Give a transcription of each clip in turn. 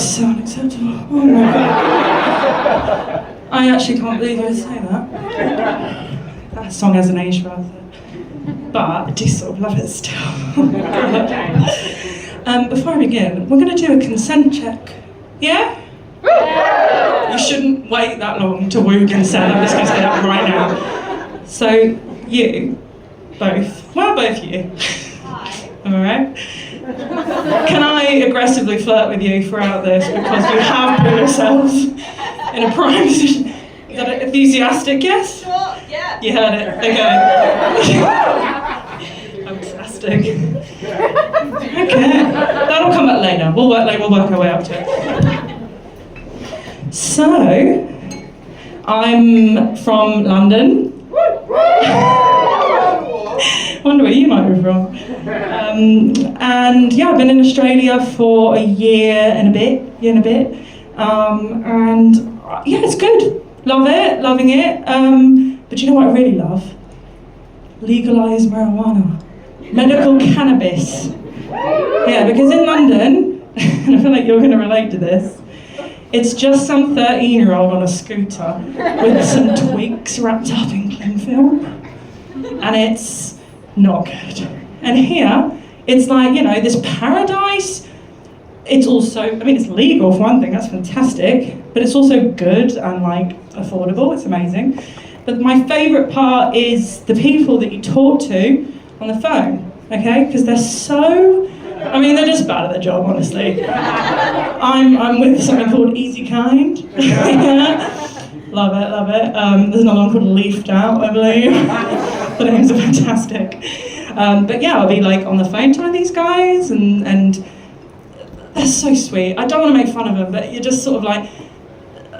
so unacceptable. Oh my god. I actually can't believe I say that. That song hasn't aged well, but I do sort of love it still. Before I begin, we're going to do a consent check. Yeah? You shouldn't wait that long to woo consent. I'm just going to say that right now. So, you, both you. Alright? Can I aggressively flirt with you throughout this because you have put yourselves in a prime position? Is that enthusiastic, yes? Sure, yeah. You heard it, okay. Fantastic. Okay, that'll come back later. We'll work our way up to it. So, I'm from London. Wonder where you might be from. And yeah, I've been in Australia for a year and a bit. And yeah, it's good. Loving it. But you know what I really love? Legalised marijuana. Medical cannabis. Yeah, because in London, and I feel like you're going to relate to this, it's just some 13-year-old on a scooter with some twigs wrapped up in cling film. And it's not good. And here, it's like, you know, this paradise. It's also, I mean, it's legal for one thing, that's fantastic, but it's also good and like affordable, it's amazing. But my favourite part is the people that you talk to on the phone, okay? Because they're so, I mean, they're just bad at their job, honestly. I'm with something called Easy Kind. Love it. There's another one called Leafed Out, I believe. The names are fantastic. But yeah, I'll be like on the phone to these guys and they're so sweet. I don't want to make fun of them, but you're just sort of like,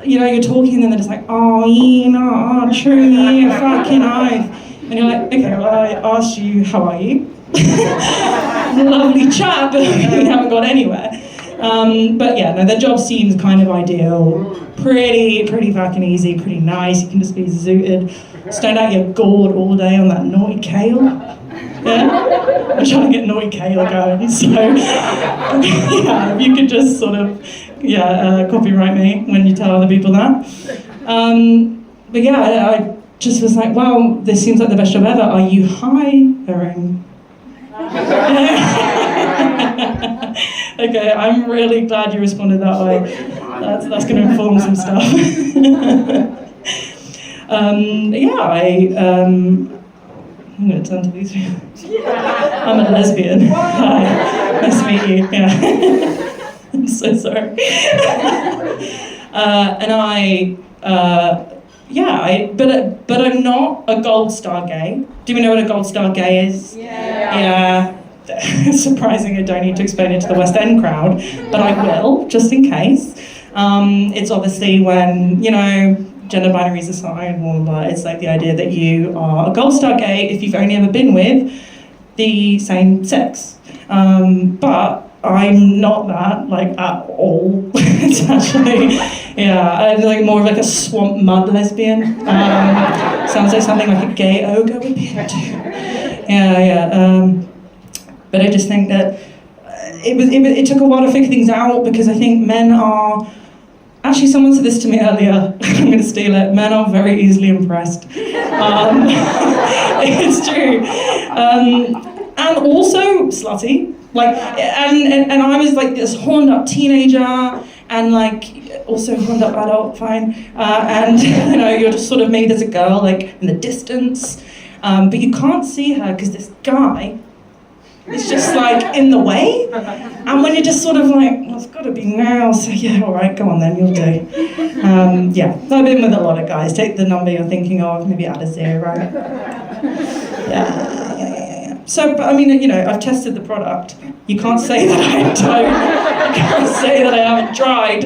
you know, you're talking and then they're just like, oh, you know, oh, true, yeah, fucking oath. And you're like, okay, well, I asked you, how are you? Lovely chat, but we haven't got anywhere. But yeah, no, their job seems kind of ideal. Pretty fucking easy, pretty nice. You can just be zooted. Stand out your gourd all day on that naughty kale. Yeah? I'm trying to get naughty kale going, so yeah, if you could just sort of, copyright me when you tell other people that. But yeah, I just was like, wow, this seems like the best job ever. Are you hiring? Okay, I'm really glad you responded that way. That's going to inform some stuff. I'm going to turn to these people. I'm a lesbian. Hi, nice to meet you. Yeah. I'm so sorry. But I'm not a gold star gay. Do we know what a gold star gay is? Yeah. Surprising, I don't need to explain it to the West End crowd, but I will, just in case. It's obviously when, you know, gender binaries aside, but it's like the idea that you are a gold star gay if you've only ever been with the same sex. But I'm not that, like, at all. It's actually, I'm like more of like a swamp mud lesbian. Sounds like something like a gay ogre would be into. But I just think that it took a while to figure things out because I think men are, actually someone said this to me earlier, I'm going to steal it, men are very easily impressed. It's true. And also slutty. Like, and I was like this horned up teenager and like also horned up adult, fine. And you know, you're just sort of maybe there's a girl like in the distance, but you can't see her because this guy is just like in the way. And when you're just sort of like, well, it's got to be now, so yeah, all right, go on then, you'll do. I've been with a lot of guys. Take the number you're thinking of, maybe add a 0. Yeah. So, but I mean, you know, I've tested the product. You can't say that I don't. You can't say that I haven't tried,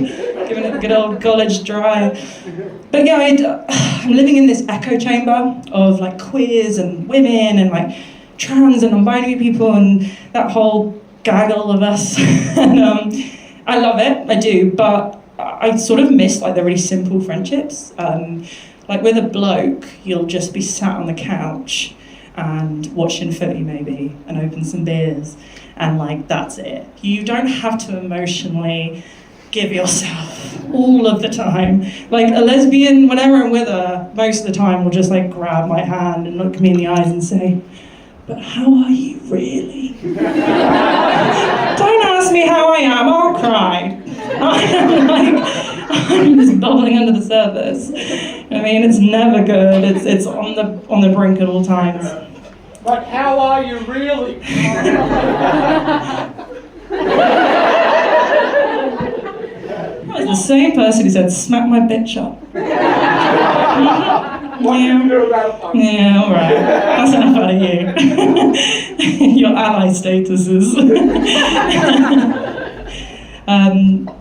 giving it a good old college try. But yeah, I'm living in this echo chamber of like queers and women and like trans and non-binary people and that whole gaggle of us. And I love it, I do, but I sort of miss like the really simple friendships. Like with a bloke, you'll just be sat on the couch and watching footy maybe and open some beers and like that's it. You don't have to emotionally give yourself all of the time. Like a lesbian, whenever I'm with her, most of the time will just like grab my hand and look me in the eyes and say, "But how are you really?" Don't ask me how I am, I'll cry. I'm just bubbling under the surface. I mean, it's never good. It's on the brink at all times. But how are you really? That was the same person who said, "Smack my bitch up." What do you do about it? Yeah, all right. That's enough out of you. Your ally statuses.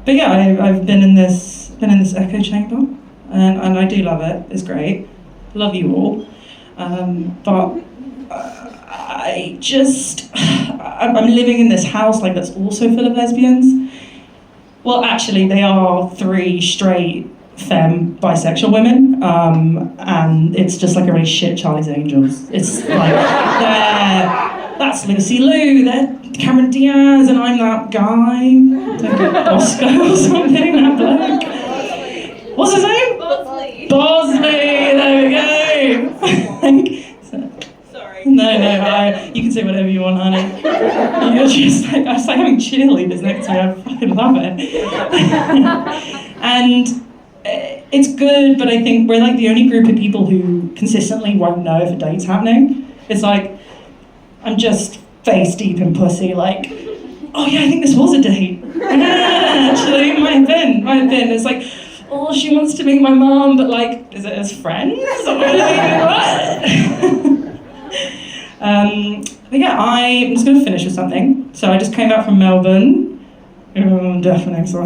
But yeah, I've been in this echo chamber, and I do love it. It's great. Love you all. But I'm living in this house like that's also full of lesbians. Well, actually, they are 3 straight femme bisexual women, and it's just like a really shit Charlie's Angels. It's like that's Lucy Liu, they're Cameron Diaz, and I'm that guy, Oscar or something, that bloke. What's his name? Bosley. There we go. Sorry. No, you can say whatever you want, honey. You're just like, I was like having cheerleaders next to me, I fucking love it. And it's good, but I think we're like the only group of people who consistently won't know if a date's happening. It's like, I'm just face deep in pussy, like, oh yeah, I think this was a date. Actually, might have been. It's like, oh, she wants to meet my mom, but like, is it as friends? Or like, what? But yeah, I'm just gonna finish with something. So I just came back from Melbourne. Definitely. So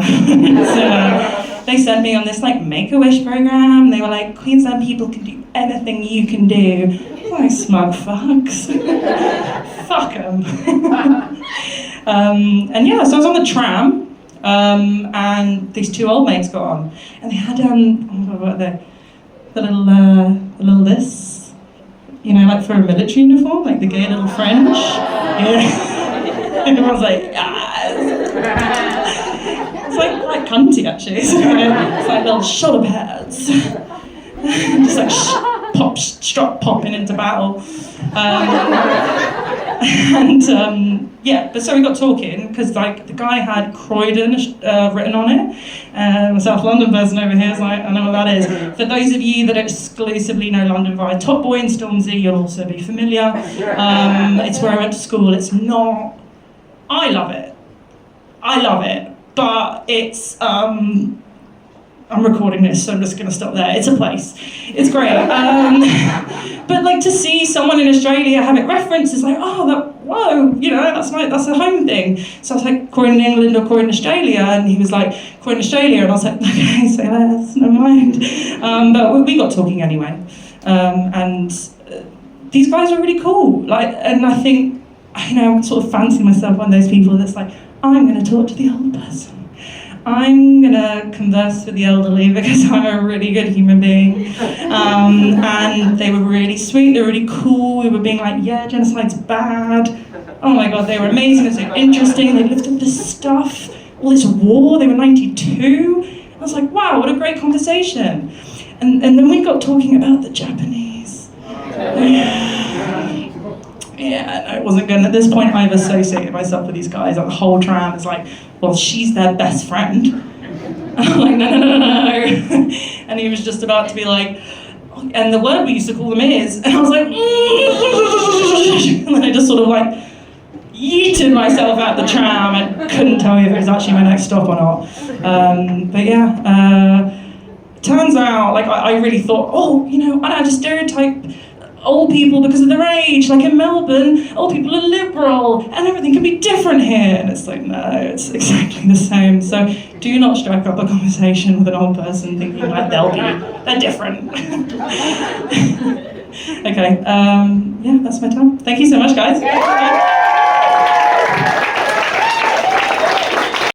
they sent me on this like Make-A-Wish program. They were like, Queensland people can do anything you can do. Like, smug fucks. Fuck them. And yeah, so I was on the tram, and these 2 old mates got on, and they had the little this, you know, like for a military uniform, like the gay little French. Yeah. And everyone's like, yes. It's like cunty actually. It's like little shoulder pads. Just like strut popping into battle. Yeah, but so we got talking because like the guy had Croydon written on it. I'm a South London person over here, so I know what that is. For those of you that exclusively know London via Top Boy and Stormzy, you'll also be familiar. It's where I went to school. It's not. I love it, but it's. I'm recording this, so I'm just going to stop there. It's a place. It's great. But like to see someone in Australia have it referenced is like, oh, whoa, you know, that's a home thing. So I was like, Croydon, England or Croydon, Australia? And he was like, Croydon, Australia. And I was like, okay, say less, never mind. But we got talking anyway. And these guys are really cool. Like, and I think, you know, I sort of fancy myself one of those people that's like, I'm going to talk to the old person. I'm gonna converse with the elderly because I'm a really good human being. And they were really sweet, they were really cool. We were being like, yeah, genocide's bad. Oh my God, they were amazing, they were so interesting. They lived up this stuff, all this war, they were 92. I was like, wow, what a great conversation. And then we got talking about the Japanese. Yeah, no, it wasn't good. And at this point, I've associated myself with these guys. Like, the whole tram is like, well, she's their best friend. I'm like, no. And he was just about to be like, and the word we used to call them is, and I was like, and then I just sort of like yeeted myself out the tram and couldn't tell you if it was actually my next stop or not. But yeah, turns out, like, I really thought, oh, you know, I don't have to stereotype old people because of their age. Like in Melbourne, old people are liberal and everything can be different here. And it's like, no, it's exactly the same. So do not strike up a conversation with an old person thinking like they're different. Okay, yeah, that's my time. Thank you so much, guys.